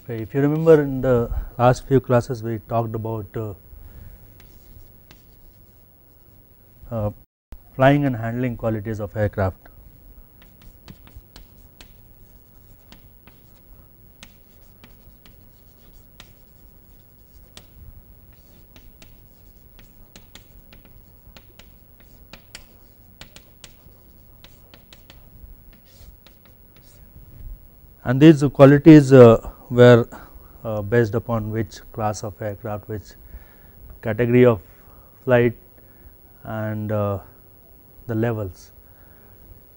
Okay, if you remember in the last few classes we talked about flying and handling qualities of aircraft. And these qualities were based upon which class of aircraft, which category of flight, and the levels,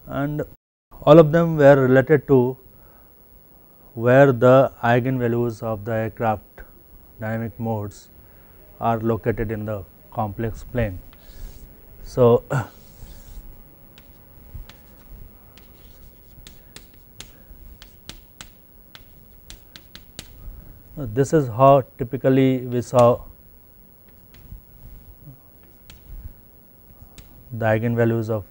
and all of them were related to where the eigenvalues of the aircraft dynamic modes are located in the complex plane. So, this is how typically we saw the eigenvalues of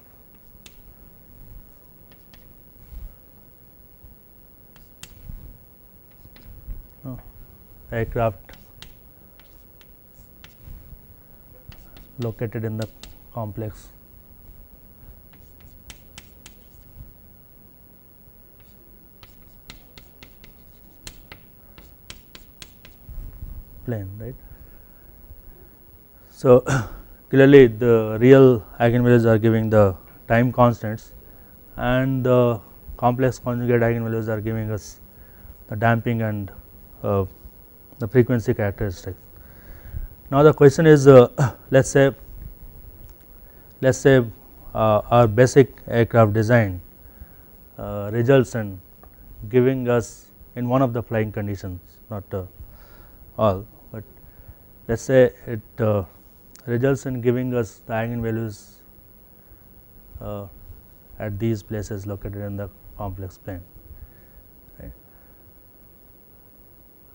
aircraft located in the complex plane, right. So, clearly the real eigenvalues are giving the time constants, and the complex conjugate eigenvalues are giving us the damping and the frequency characteristics. Now, the question is let us say our basic aircraft design results in giving us in one of the flying conditions, not all, but let us say it results in giving us the eigenvalues at these places located in the complex plane, right.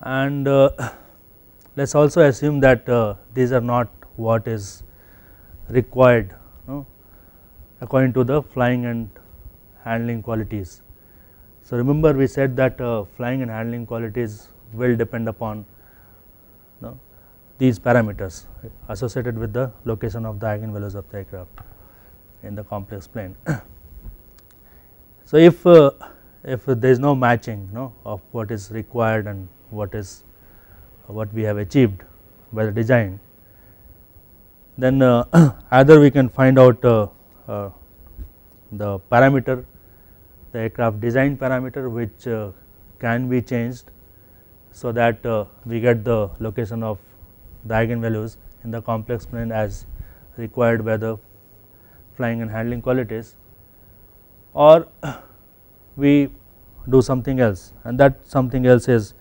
And let us also assume that these are not what is required according to the flying and handling qualities. So, remember we said that flying and handling qualities will depend upon these parameters associated with the location of the eigenvalues of the aircraft in the complex plane. So, if there is no matching of what is required and what we have achieved by the design, then either we can find out the parameter, the aircraft design parameter, which can be changed so that we get the location of the eigenvalues in the complex plane as required by the flying and handling qualities, or we do something else, and that something else is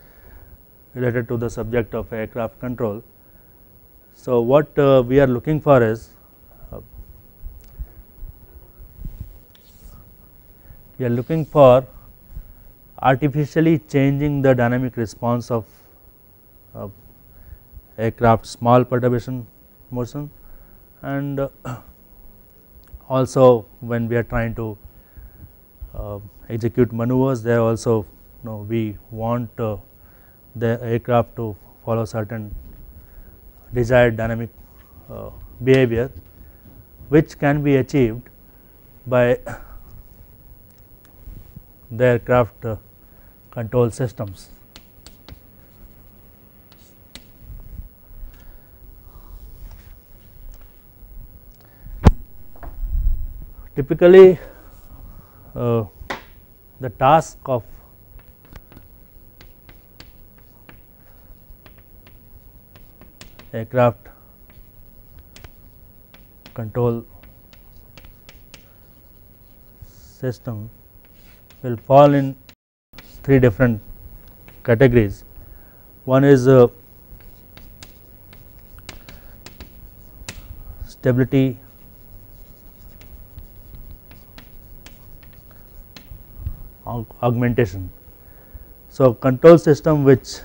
related to the subject of aircraft control. So, what we are looking for is we are looking for artificially changing the dynamic response of aircraft small perturbation motion, and also when we are trying to execute maneuvers, there also we want the aircraft to follow certain desired dynamic behavior, which can be achieved by the aircraft control systems. Typically, the task of aircraft control system will fall in three different categories. One is stability augmentation. So, control system which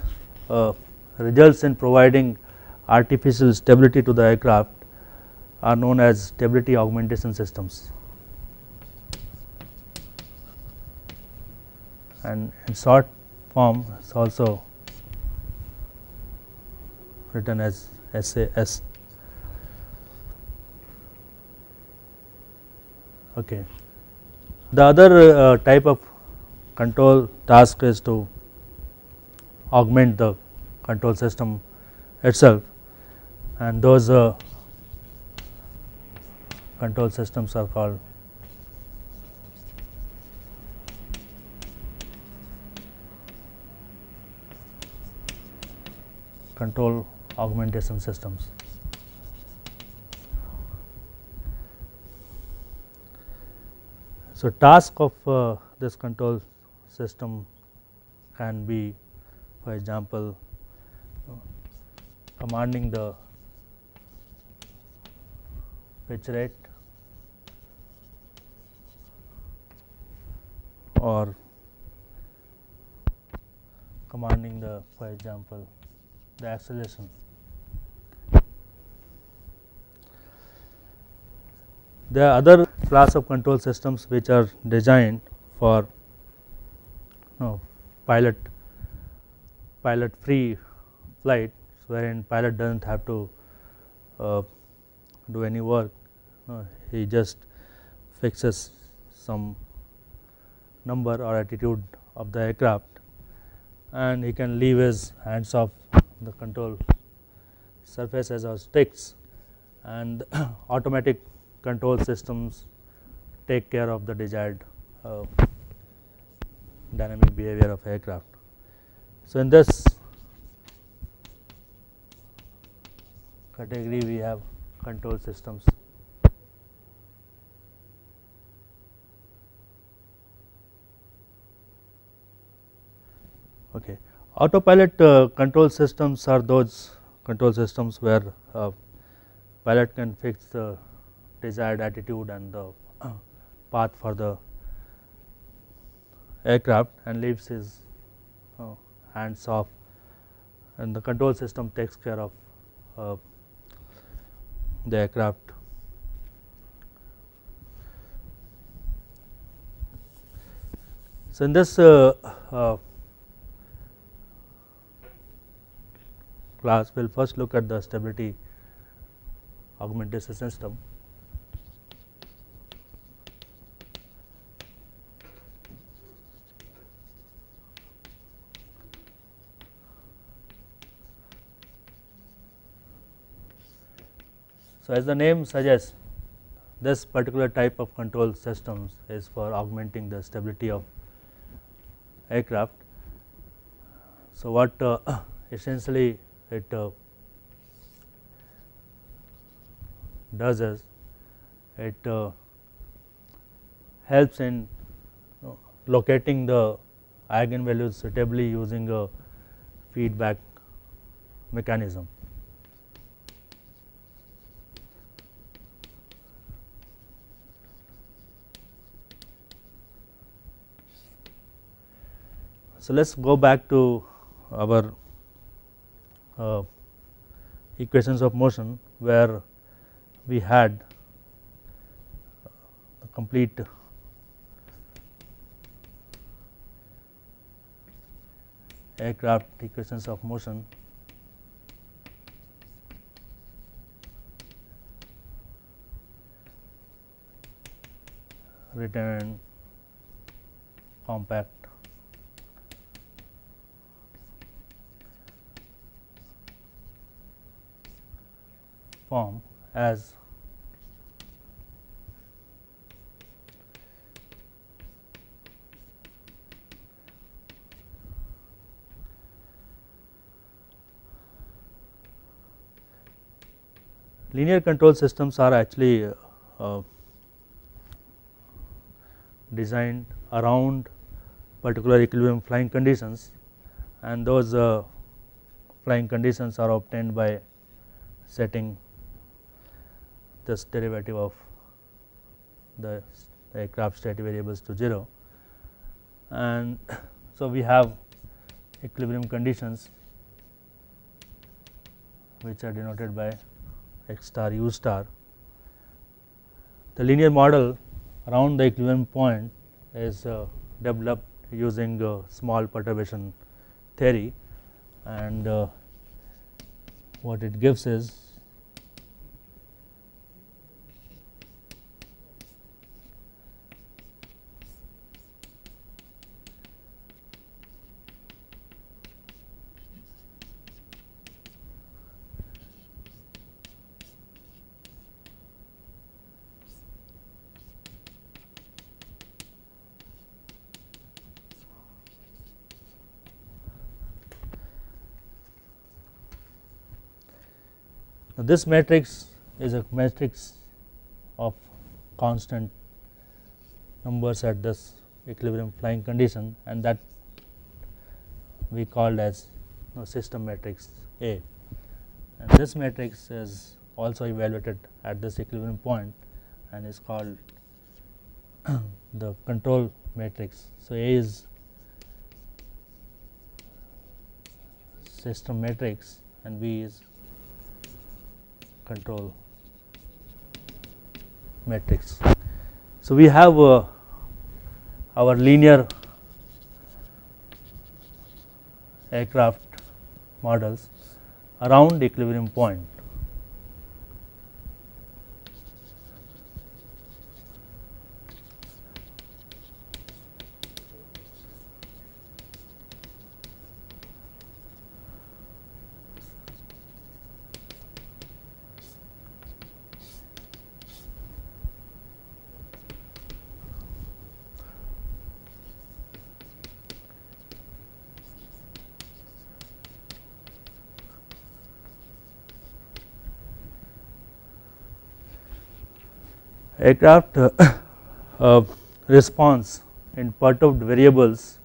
results in providing artificial stability to the aircraft are known as stability augmentation systems, and in short form it is also written as SAS. Okay. The other type of control task is to augment the control system itself, and those control systems are called control augmentation systems. So, task of this control system can be, for example, commanding the pitch rate or commanding the, for example, the acceleration. There are other class of control systems which are designed for pilot free flight, wherein pilot does not have to do any work. He just fixes some number or attitude of the aircraft, and he can leave his hands off the control surfaces or sticks, and automatic control systems take care of the desired dynamic behavior of aircraft. So, in this category we have control systems. Okay. Autopilot control systems are those control systems where pilot can fix the desired attitude and the path for the aircraft and leaves his hands off, and the control system takes care of the aircraft. So, in this class we will first look at the stability augmentation system. So, as the name suggests, this particular type of control systems is for augmenting the stability of aircraft. So, what essentially it does is it helps in locating the eigenvalues suitably using a feedback mechanism. So, let us go back to our equations of motion, where we had the complete aircraft equations of motion written in compact form as linear control systems are actually designed around particular equilibrium flying conditions, and those flying conditions are obtained by setting this derivative of the aircraft state variables to 0, and so we have equilibrium conditions which are denoted by x star u star. The linear model around the equilibrium point is developed using small perturbation theory, and what it gives is now, this matrix is a matrix of constant numbers at this equilibrium flying condition, and that we called as system matrix A, and this matrix is also evaluated at this equilibrium point and is called the control matrix. So, A is system matrix and B is control matrix. So, we have our linear aircraft models around equilibrium point. Aircraft response in perturbed variables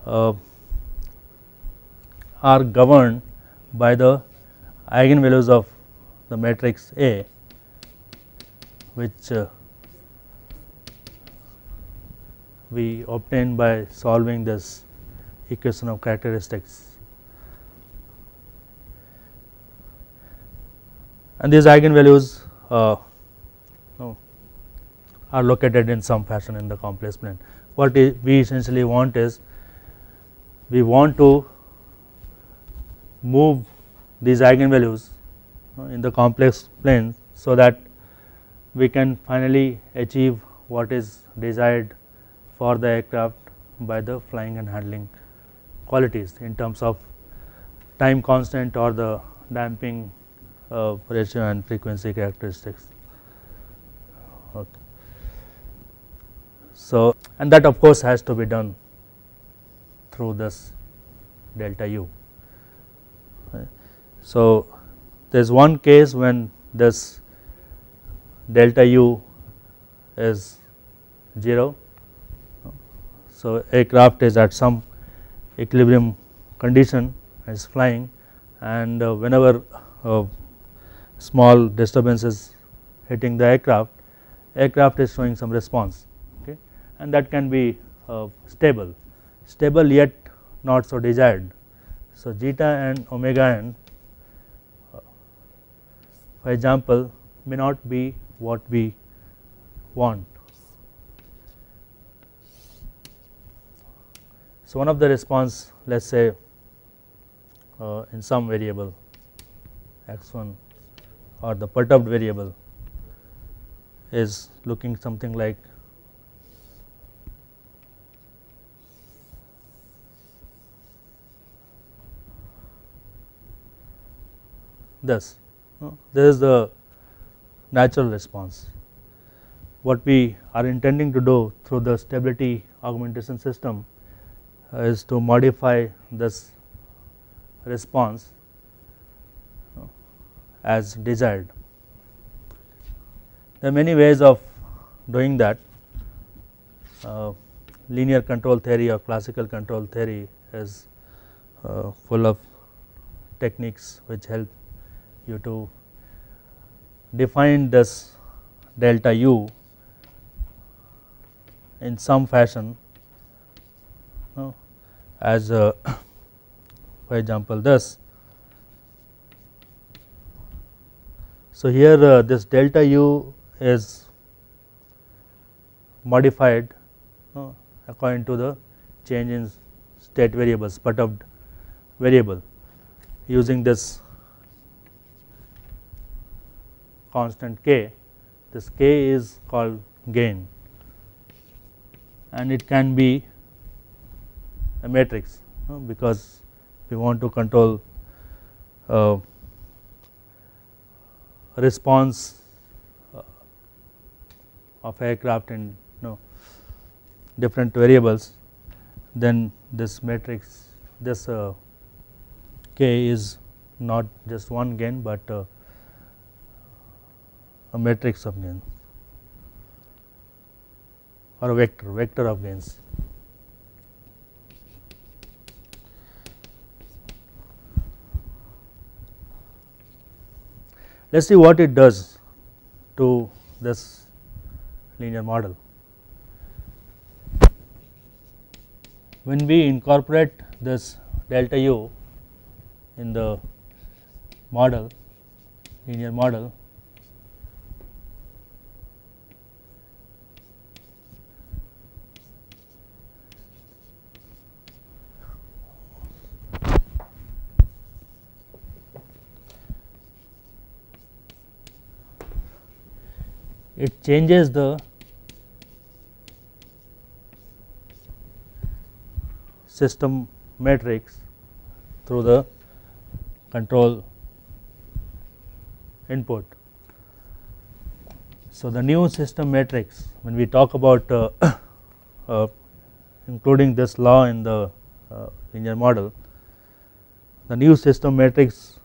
are governed by the eigenvalues of the matrix A, which we obtain by solving this equation of characteristics, and these eigenvalues are located in some fashion in the complex plane. What we essentially want is, we want to move these eigenvalues in the complex plane, so that we can finally achieve what is desired for the aircraft by the flying and handling qualities in terms of time constant or the damping ratio and frequency characteristics. Okay. So, and that of course has to be done through this delta u. So, there is one case when this delta u is 0. So, aircraft is at some equilibrium condition, is flying, and whenever small disturbance is hitting the aircraft is showing some response, okay, and that can be stable yet not so desired. So, zeta and omega n, for example, may not be what we want. So, one of the response, let us say in some variable x1 or the perturbed variable is looking something like this. This is the natural response. What we are intending to do through the stability augmentation system is to modify this response as desired. There are many ways of doing that. Linear control theory or classical control theory is full of techniques which help you to define this delta u in some fashion, as for example this. So, here this delta u is modified according to the change in state variables, perturbed variable, using this constant k, this k is called gain, and it can be a matrix, because we want to control response of aircraft in different variables, then this matrix, this k is not just one gain, but a matrix of gains or a vector of gains. Let us see what it does to this linear model. When we incorporate this delta u in the model, linear model, it changes the system matrix through the control input. So, the new system matrix, when we talk about including this law in the linear model, the new system matrix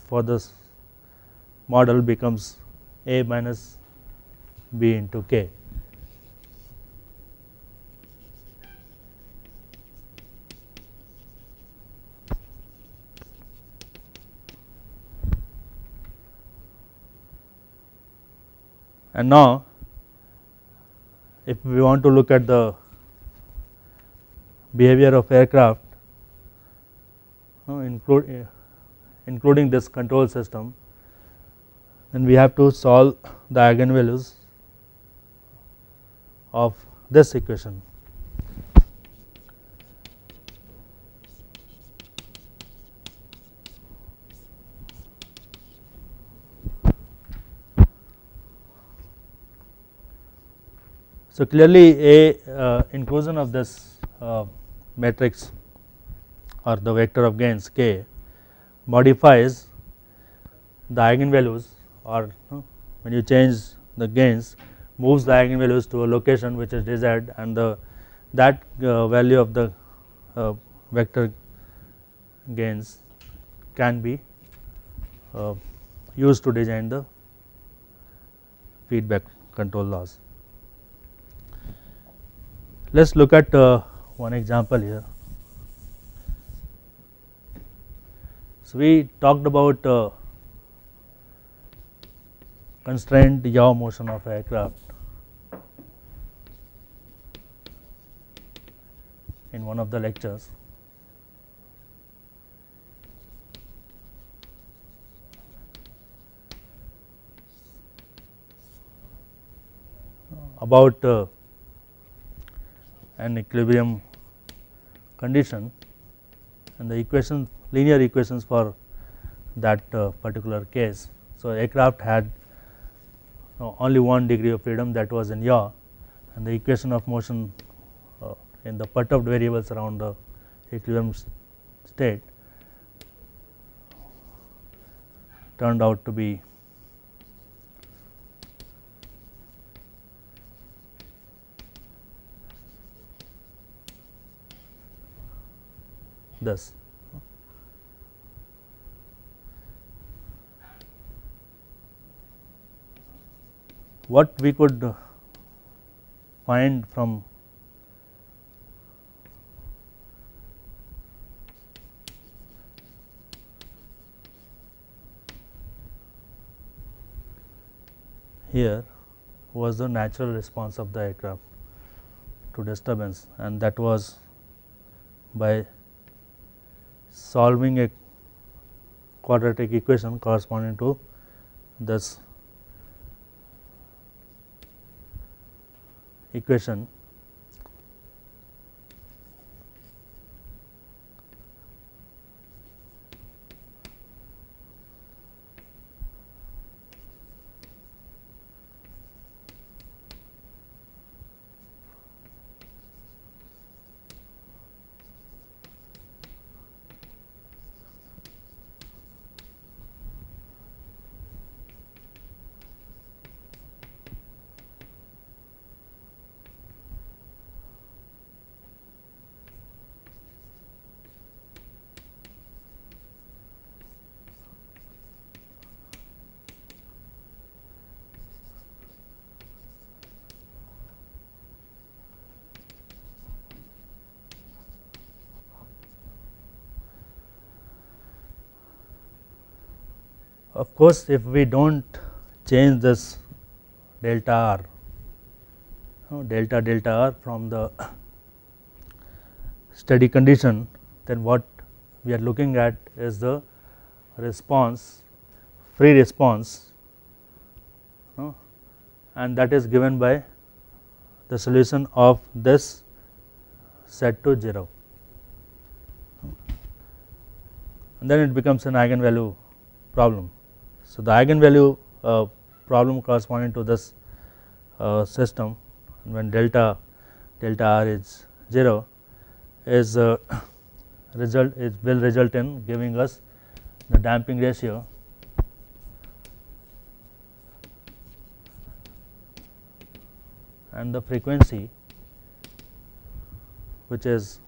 for this model becomes A minus B into K. And now, if we want to look at the behavior of aircraft, including this control system, then we have to solve the eigenvalues of this equation. So, clearly a inclusion of this matrix or the vector of gains k modifies the eigenvalues, or when you change the gains, moves the eigenvalues to a location which is desired, and that value of the vector gains can be used to design the feedback control laws. Let us look at one example here. So, we talked about constrained yaw motion of aircraft in one of the lectures. About an equilibrium condition and the equation, linear equations for that particular case. So, aircraft had only one degree of freedom, that was in yaw, and the equation of motion in the perturbed variables around the equilibrium state turned out to be this. What we could find from here was the natural response of the aircraft to disturbance, and that was by solving a quadratic equation corresponding to this equation Of course, if we do not change this delta r, delta r from the steady condition, then what we are looking at is the response, free response, and that is given by the solution of this set to 0, and then it becomes an eigenvalue problem. So, the eigenvalue problem corresponding to this system when delta r is 0 is will result in giving us the damping ratio and the frequency, which is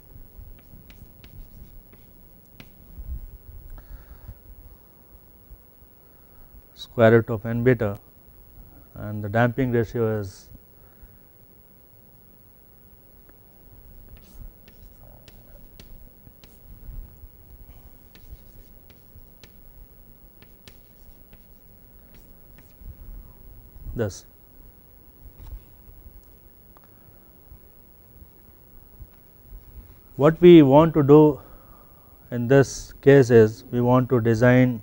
square root of n beta, and the damping ratio is this. What we want to do in this case is we want to design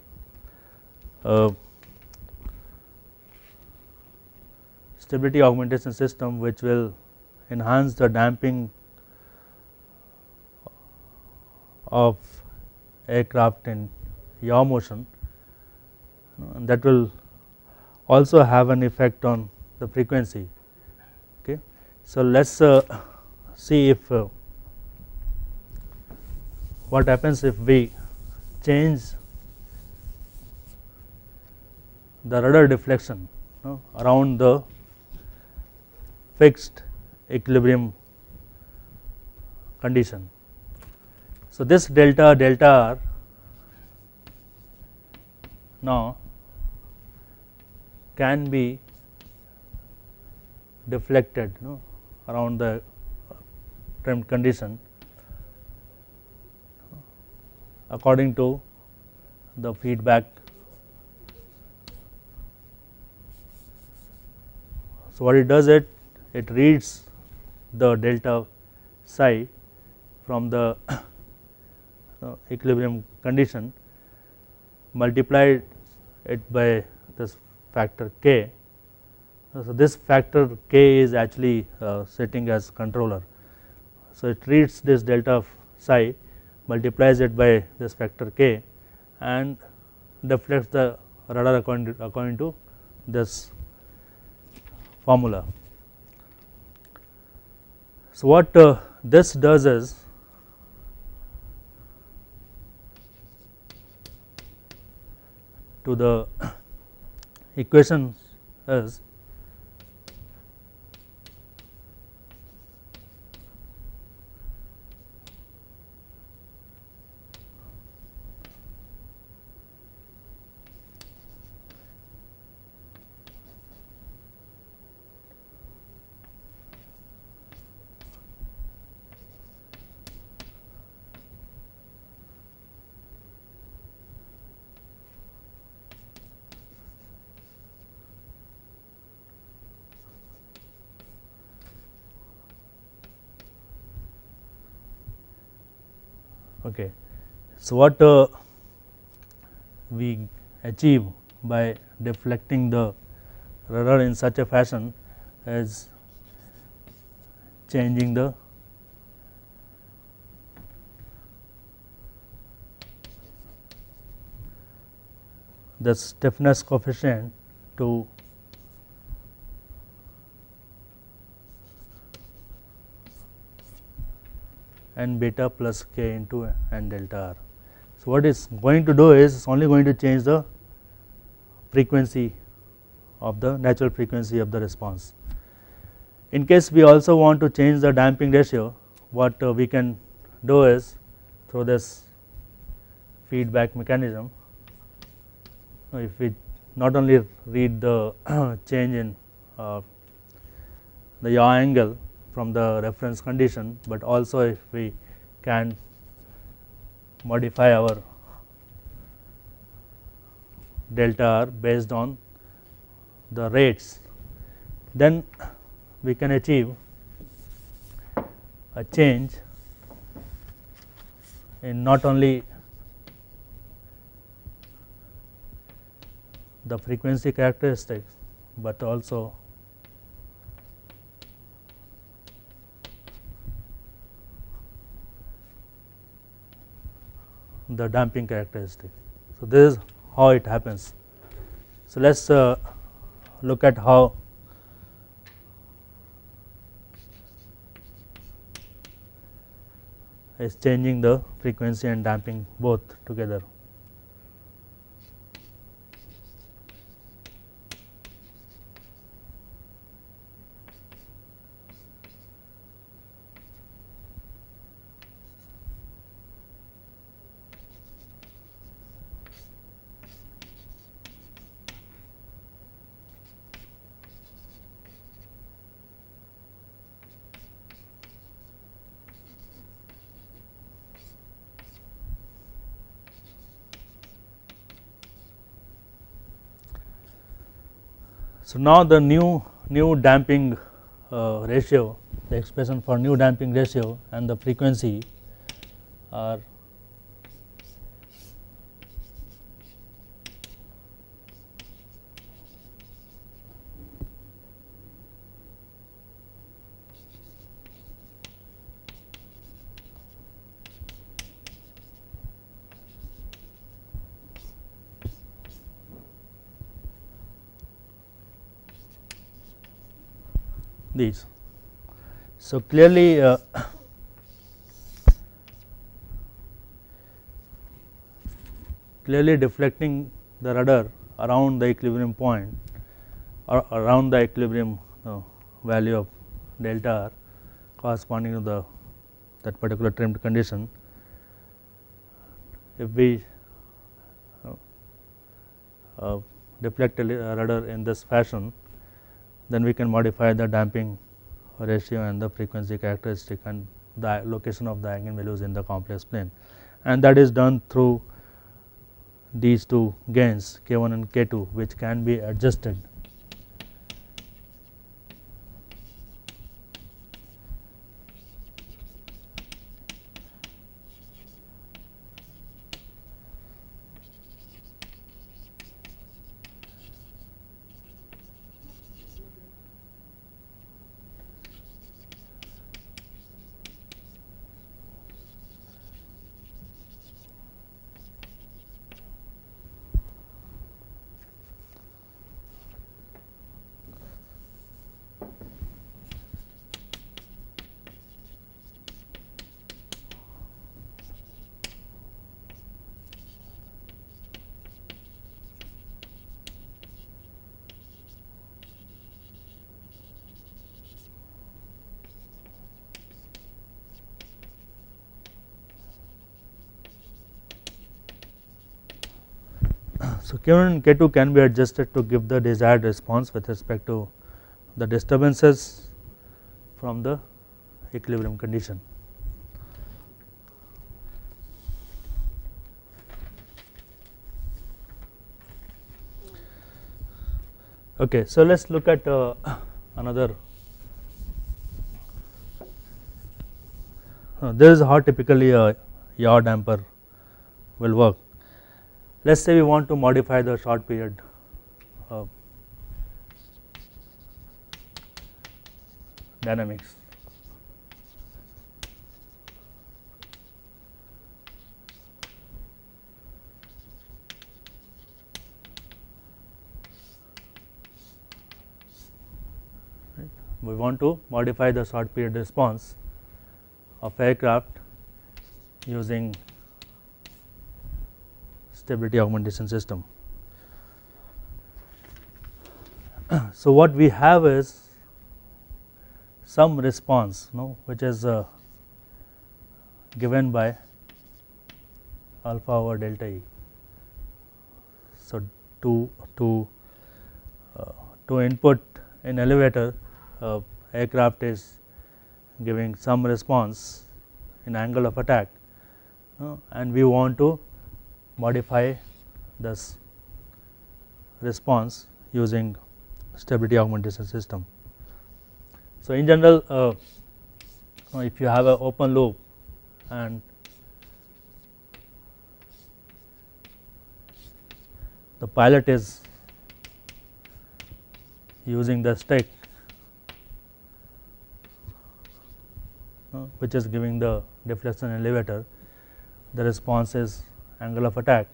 a stability augmentation system which will enhance the damping of aircraft in yaw motion, and that will also have an effect on the frequency. Okay. So, let us see if what happens if we change the rudder deflection around the fixed equilibrium condition. So, this delta r now can be deflected around the trimmed condition according to the feedback. So, what it does, it reads the delta psi from the equilibrium condition, multiplied it by this factor k. So, this factor k is actually sitting as controller. So, it reads this delta psi, multiplies it by this factor k, and deflects the rudder according to this formula. So, what this does is to the equation is okay. So, what we achieve by deflecting the rudder in such a fashion is changing the stiffness coefficient to n beta plus k into n delta r. So, what it's going to do is only going to change the frequency of the natural frequency of the response. In case we also want to change the damping ratio, what we can do is through this feedback mechanism, if we not only read the change in the yaw angle from the reference condition, but also if we can modify our delta r based on the rates, then we can achieve a change in not only the frequency characteristics, but also the damping characteristic. So, this is how it happens. So, let us look at how is changing the frequency and damping both together. So, now the new damping ratio, the expression for new damping ratio and the frequency are these. So, clearly deflecting the rudder around the equilibrium point or around the equilibrium value of delta r corresponding to the that particular trimmed condition. If we deflect a rudder in this fashion, then we can modify the damping ratio and the frequency characteristic and the location of the eigenvalues in the complex plane, and that is done through these two gains K1 and K2, which can be adjusted So, K1 and K2 can be adjusted to give the desired response with respect to the disturbances from the equilibrium condition. Okay, so let us look at another. This is how typically a yaw damper will work. Let us say we want to modify the short period dynamics. Right. We want to modify the short period response of aircraft using stability augmentation system. So, what we have is some response which is given by alpha over delta E. So, to input in elevator, aircraft is giving some response in angle of attack, and we want to modify this response using stability augmentation system. So, in general, if you have an open loop and the pilot is using the stick which is giving the deflection elevator, the response is angle of attack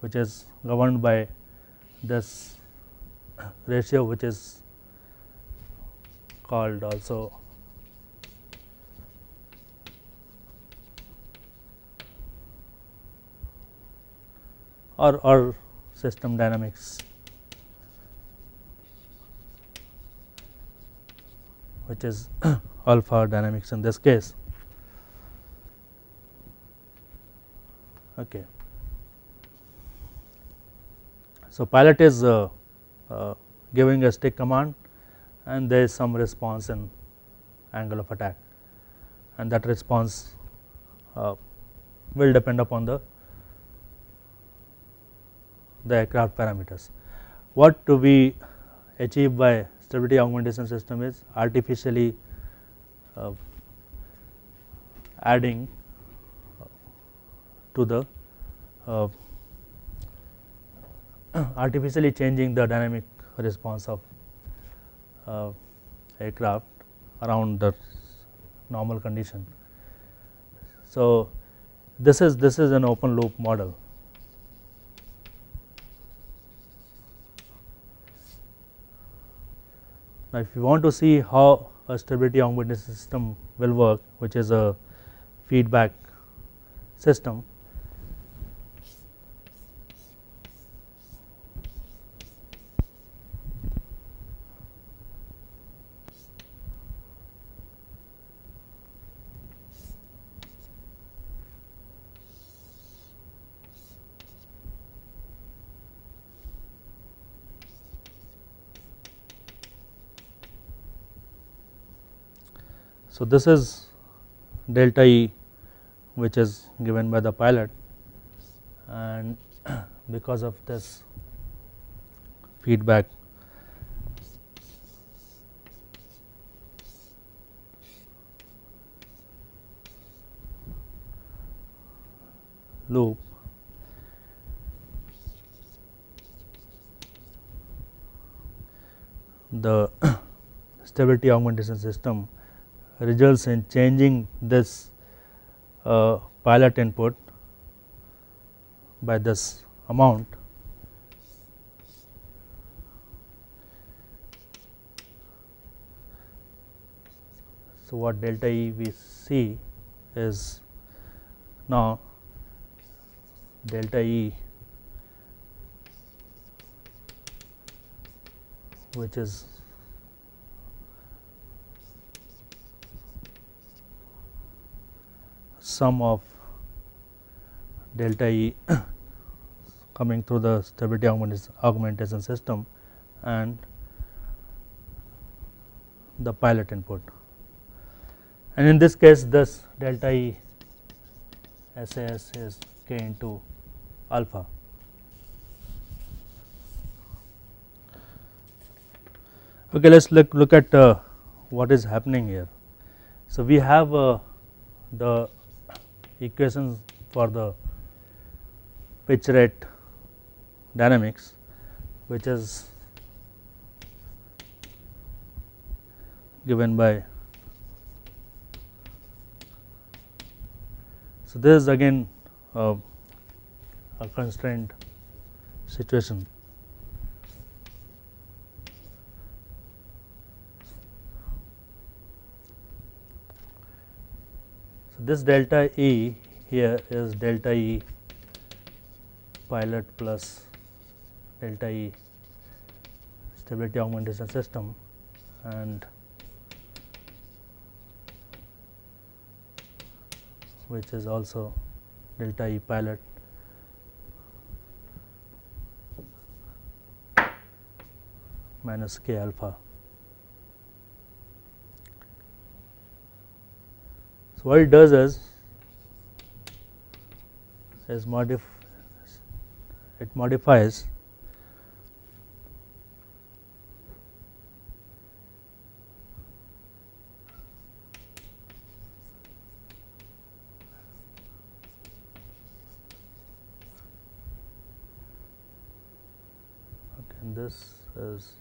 which is governed by this ratio, which is called also or system dynamics, which is alpha dynamics in this case. Okay. So, pilot is giving a stick command and there is some response in angle of attack, and that response will depend upon the aircraft parameters. What to be achieved by stability augmentation system is artificially adding to the artificially changing the dynamic response of aircraft around the normal condition. So, this is an open loop model. Now, if you want to see how a stability augmentation system will work, which is a feedback system, so this is delta E, which is given by the pilot, and because of this feedback loop, the stability augmentation system results in changing this pilot input by this amount. So, what delta E we see is now delta E, which is sum of delta E coming through the stability augmentation system and the pilot input, and in this case this delta E SAS is k into alpha. Okay, let us look at what is happening here. So, we have the equations for the pitch rate dynamics, which is given by, so this is again a constrained situation. So, this delta E here is delta E pilot plus delta E stability augmentation system, and which is also delta E pilot minus k alpha. So, what it does is it modifies and this is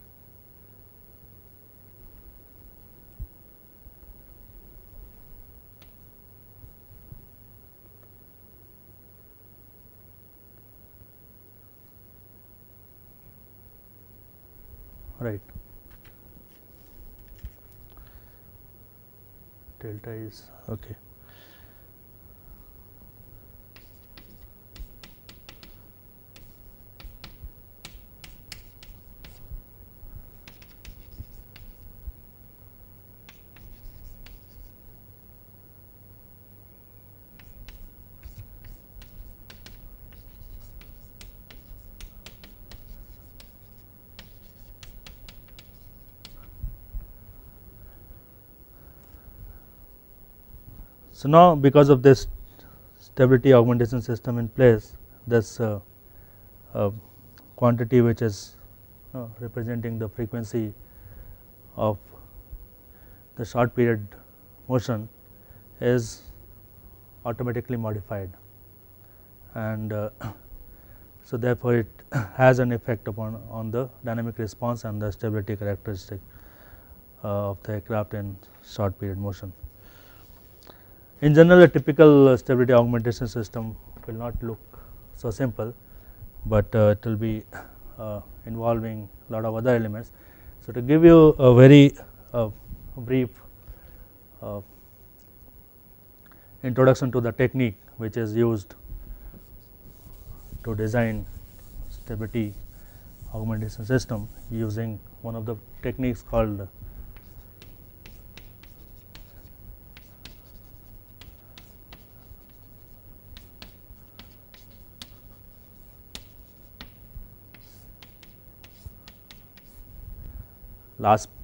right. Delta is okay. So, now because of this stability augmentation system in place, this quantity which is representing the frequency of the short period motion is automatically modified, and so therefore, it has an effect upon on the dynamic response and the stability characteristic of the aircraft in short period motion. In general, a typical stability augmentation system will not look so simple, but it will be involving a lot of other elements. So, to give you a very brief introduction to the technique which is used to design stability augmentation system using one of the techniques called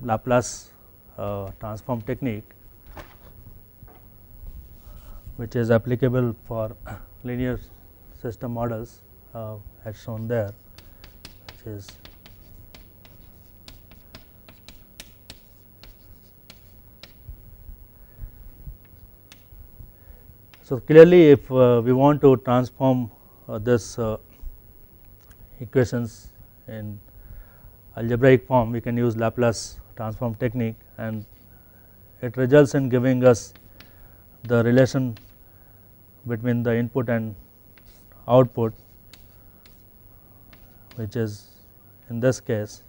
Laplace transform technique, which is applicable for linear system models as shown there, which is so clearly if we want to transform this equations in algebraic form, we can use Laplace transform technique, and it results in giving us the relation between the input and output, which is in this case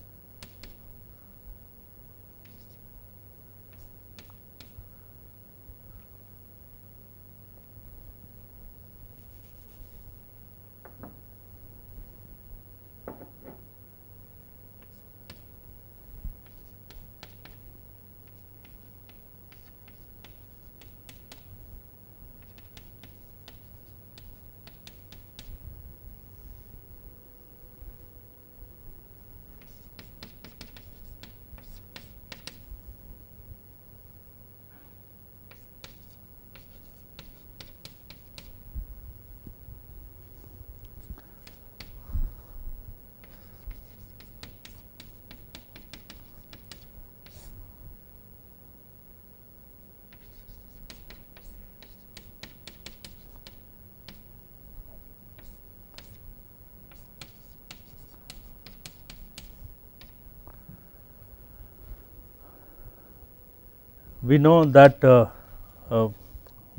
we know that the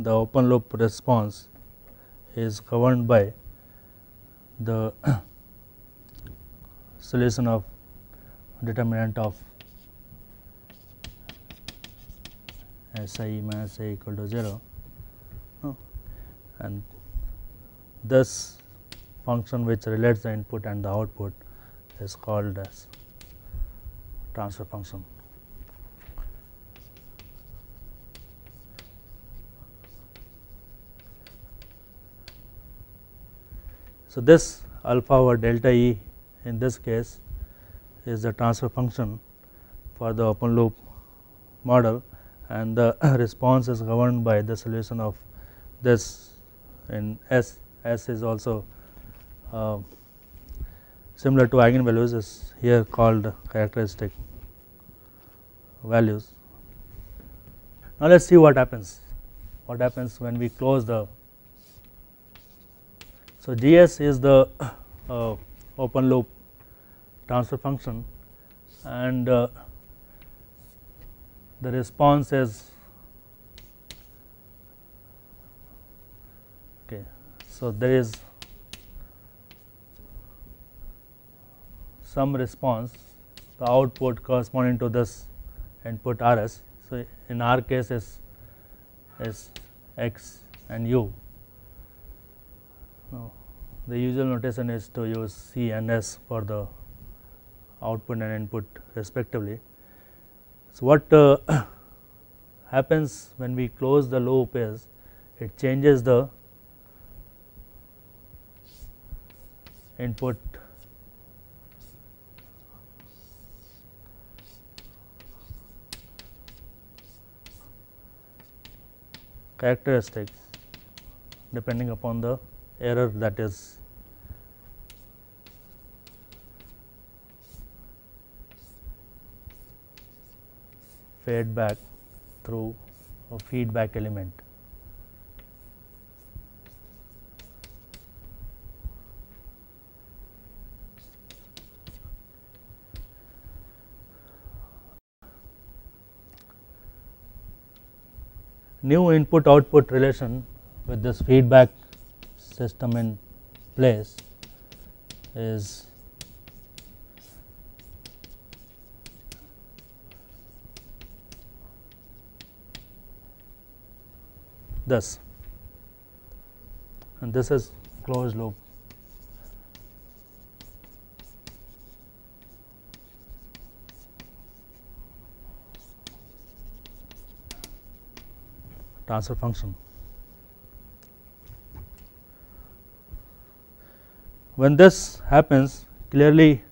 open loop response is governed by the solution of determinant of Si minus A equal to 0, and this function which relates the input and the output is called as transfer function. So, this alpha over delta E in this case is the transfer function for the open loop model, and the response is governed by the solution of this in S. S is also similar to eigenvalues, is here called characteristic values. Now, let us see what happens when we close the. So, GS is the open loop transfer function, and the response is okay. So, there is some response, the output corresponding to this input R s. So, in our case is x and u. Now, the usual notation is to use C and S for the output and input respectively. So, what happens when we close the loop is it changes the input characteristics depending upon the error that is fed back through a feedback element. New input output relation with this feedback system in place is this, and this is closed loop. Transfer function. When this happens, clearly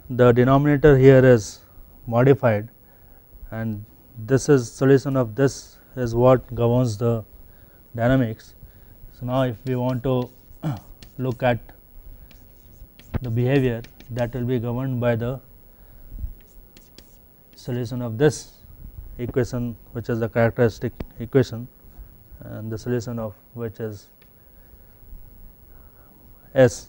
the denominator here is modified, and this is solution of this is what governs the dynamics. So, now if we want to look at the behavior, that will be governed by the solution of this equation, which is the characteristic equation, and the solution of which is S,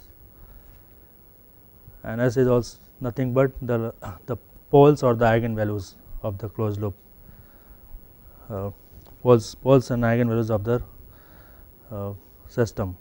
and S is also nothing but the poles or the eigenvalues of the closed loop, poles and eigenvalues of the system.